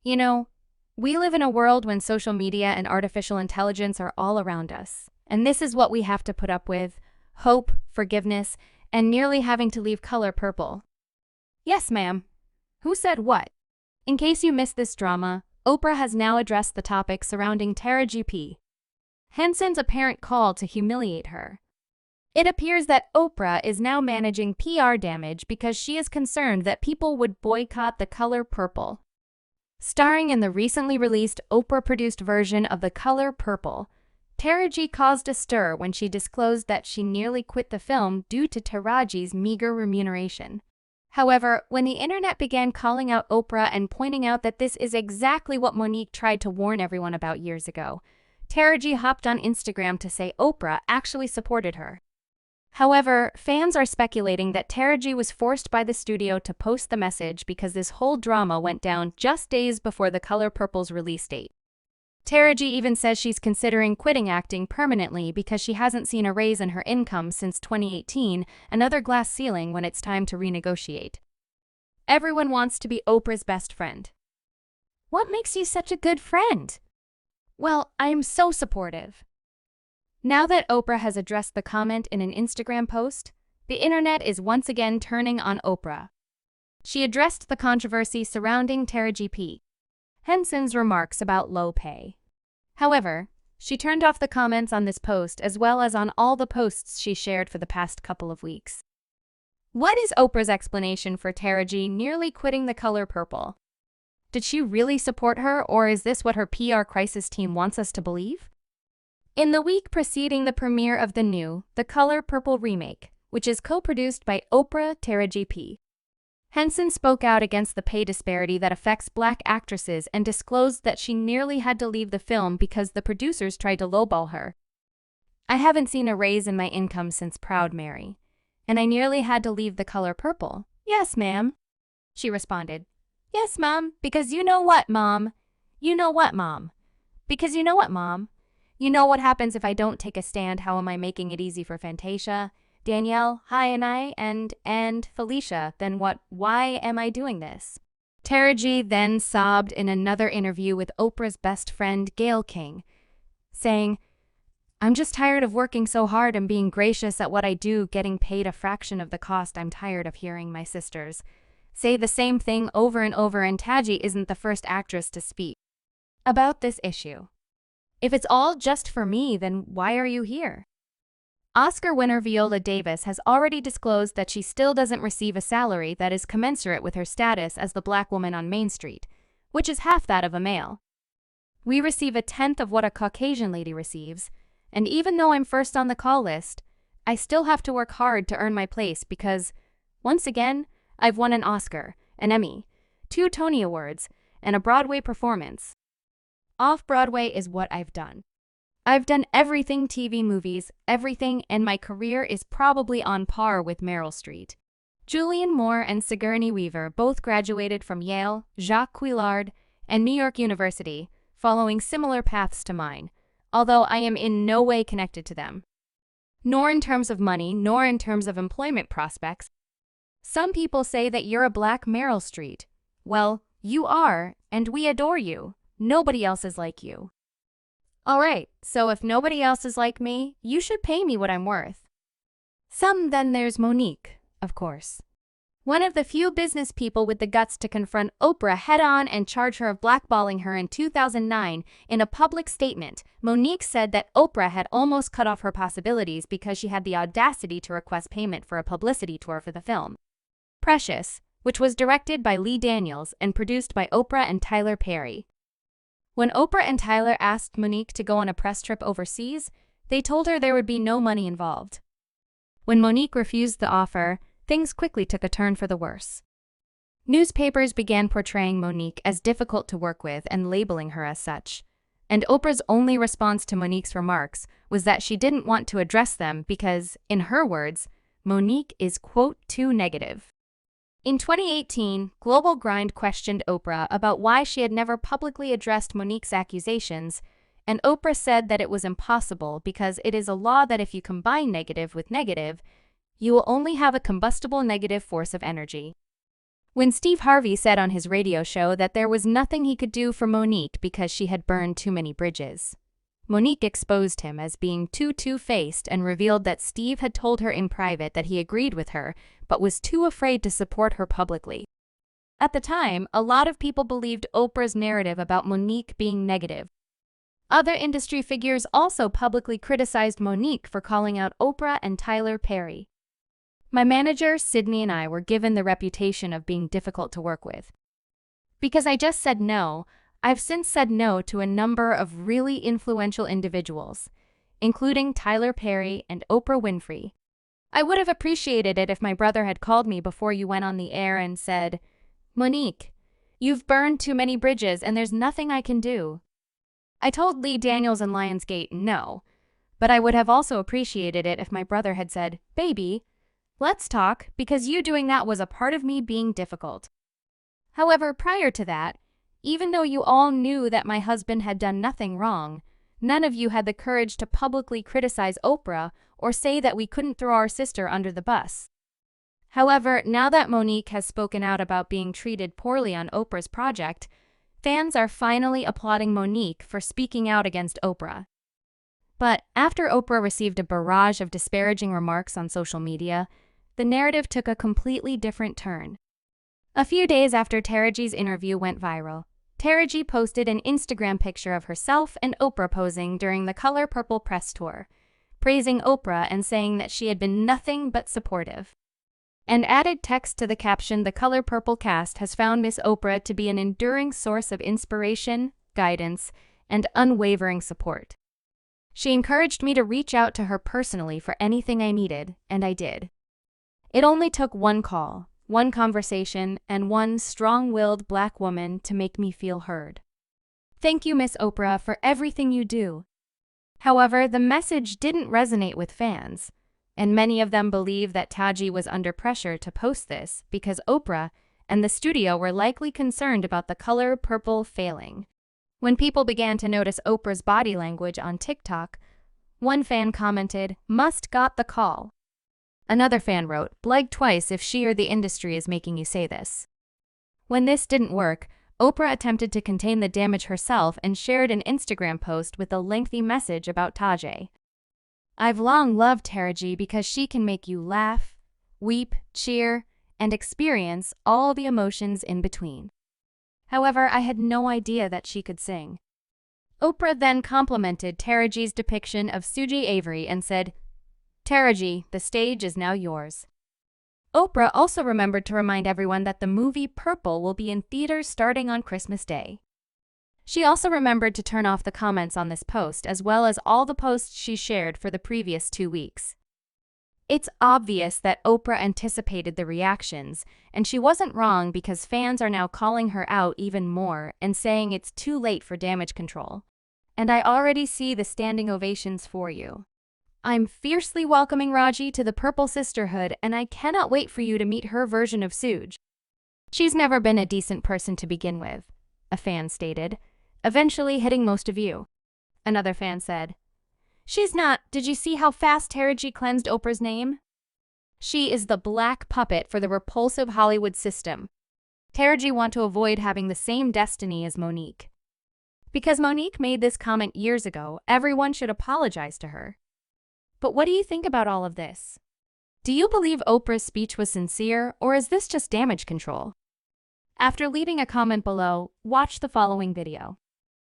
You know, we live in a world when social media and artificial intelligence are all around us. And this is what we have to put up with: hope, forgiveness, and nearly having to leave color purple. Yes, ma'am. Who said what? In case you missed this drama, Oprah has now addressed the topic surrounding Taraji, Henson's apparent call to humiliate her. It appears that Oprah is now managing PR damage because she is concerned that people would boycott the color purple. Starring in the recently released Oprah-produced version of The Color Purple, Taraji caused a stir when she disclosed that she nearly quit the film due to Taraji's meager remuneration. However, when the internet began calling out Oprah and pointing out that this is exactly what Monique tried to warn everyone about years ago, Taraji hopped on Instagram to say Oprah actually supported her. However, fans are speculating that Taraji was forced by the studio to post the message because this whole drama went down just days before The Color Purple's release date. Taraji even says she's considering quitting acting permanently because she hasn't seen a raise in her income since 2018, another glass ceiling when it's time to renegotiate. Everyone wants to be Oprah's best friend. What makes you such a good friend? Well, I am so supportive. Now that Oprah has addressed the comment in an Instagram post, the internet is once again turning on Oprah. She addressed the controversy surrounding Taraji Henson's remarks about low pay. However, she turned off the comments on this post as well as on all the posts she shared for the past couple of weeks. What is Oprah's explanation for Taraji nearly quitting The Color Purple? Did she really support her, or is this what her PR crisis team wants us to believe? In the week preceding the premiere of the new The Color Purple remake, which is co-produced by Oprah, Taraji Henson spoke out against the pay disparity that affects Black actresses and disclosed that she nearly had to leave the film because the producers tried to lowball her. I haven't seen a raise in my income since Proud Mary, and I nearly had to leave The Color Purple. Yes, ma'am, she responded. Yes, Mom, because you know what, Mom? You know what, Mom? Because you know what, Mom? You know what happens if I don't take a stand? How am I making it easy for Fantasia, Danielle, I, and Felicia? Then what? Why am I doing this? Taraji then sobbed in another interview with Oprah's best friend, Gayle King, saying, I'm just tired of working so hard and being gracious at what I do, getting paid a fraction of the cost. I'm tired of hearing my sisters say the same thing over and over, and Taraji isn't the first actress to speak about this issue. If it's all just for me, then why are you here? Oscar winner Viola Davis has already disclosed that she still doesn't receive a salary that is commensurate with her status as the Black woman on Main Street, which is half that of a male. We receive a tenth of what a Caucasian lady receives, and even though I'm first on the call list, I still have to work hard to earn my place because, once again, I've won an Oscar, an Emmy, 2 Tony Awards, and a Broadway performance. Off-Broadway is what I've done. I've done everything: TV, movies, everything, and my career is probably on par with Meryl Streep. Julianne Moore and Sigourney Weaver both graduated from Yale, Jacques Quillard, and New York University, following similar paths to mine, although I am in no way connected to them, nor in terms of money, nor in terms of employment prospects. Some people say that you're a Black Meryl Streep. Well, you are, and we adore you. Nobody else is like you. Alright, so if nobody else is like me, you should pay me what I'm worth. Then there's Monique, of course. One of the few business people with the guts to confront Oprah head-on and charge her of blackballing her in 2009. In a public statement, Monique said that Oprah had almost cut off her possibilities because she had the audacity to request payment for a publicity tour for the film Precious, which was directed by Lee Daniels and produced by Oprah and Tyler Perry. When Oprah and Tyler asked Monique to go on a press trip overseas, they told her there would be no money involved. When Monique refused the offer, things quickly took a turn for the worse. Newspapers began portraying Monique as difficult to work with and labeling her as such, and Oprah's only response to Monique's remarks was that she didn't want to address them because, in her words, Monique is, quote, too negative. In 2018, Global Grind questioned Oprah about why she had never publicly addressed Monique's accusations, and Oprah said that it was impossible because it is a law that if you combine negative with negative, you will only have a combustible negative force of energy. When Steve Harvey said on his radio show that there was nothing he could do for Monique because she had burned too many bridges. Monique exposed him as being too two-faced and revealed that Steve had told her in private that he agreed with her, but was too afraid to support her publicly. At the time, a lot of people believed Oprah's narrative about Monique being negative. Other industry figures also publicly criticized Monique for calling out Oprah and Tyler Perry. My manager, Sydney, and I were given the reputation of being difficult to work with. Because I just said no, I've since said no to a number of really influential individuals, including Tyler Perry and Oprah Winfrey. I would have appreciated it if my brother had called me before you went on the air and said, "Monique, you've burned too many bridges and there's nothing I can do." I told Lee Daniels and Lionsgate no, but I would have also appreciated it if my brother had said, "Baby, let's talk, because you doing that was a part of me being difficult." However, prior to that, even though you all knew that my husband had done nothing wrong, none of you had the courage to publicly criticize Oprah or say that we couldn't throw our sister under the bus. However, now that Monique has spoken out about being treated poorly on Oprah's project, fans are finally applauding Monique for speaking out against Oprah. But after Oprah received a barrage of disparaging remarks on social media, the narrative took a completely different turn. A few days after Taraji's interview went viral, Taraji posted an Instagram picture of herself and Oprah posing during the Color Purple press tour, praising Oprah and saying that she had been nothing but supportive. And added text to the caption, "The Color Purple cast has found Miss Oprah to be an enduring source of inspiration, guidance, and unwavering support. She encouraged me to reach out to her personally for anything I needed, and I did. It only took one call, one conversation, and one strong-willed Black woman to make me feel heard. Thank you, Miss Oprah, for everything you do." However, the message didn't resonate with fans, and many of them believe that Taraji was under pressure to post this because Oprah and the studio were likely concerned about the Color Purple failing. When people began to notice Oprah's body language on TikTok, one fan commented, "Must got the call." Another fan wrote, "Bleg twice if she or the industry is making you say this." When this didn't work, Oprah attempted to contain the damage herself and shared an Instagram post with a lengthy message about tə-RAH-jee. "I've long loved Taraji because she can make you laugh, weep, cheer, and experience all the emotions in between. However, I had no idea that she could sing." Oprah then complimented Taraji's depiction of Suji Avery and said, "Taraji, the stage is now yours." Oprah also remembered to remind everyone that the movie Purple will be in theaters starting on Christmas Day. She also remembered to turn off the comments on this post as well as all the posts she shared for the previous 2 weeks. It's obvious that Oprah anticipated the reactions, and she wasn't wrong because fans are now calling her out even more and saying it's too late for damage control. And I already see the standing ovations for you. I'm fiercely welcoming tə-RAH-jee to the Purple Sisterhood, and I cannot wait for you to meet her version of Suge. She's never been a decent person to begin with, a fan stated, eventually hitting most of you. Another fan said, "She's not. Did you see how fast Taraji cleansed Oprah's name? She is the black puppet for the repulsive Hollywood system. Taraji want to avoid having the same destiny as Monique. Because Monique made this comment years ago, everyone should apologize to her." But what do you think about all of this? Do you believe Oprah's speech was sincere, or is this just damage control? After leaving a comment below, watch the following video.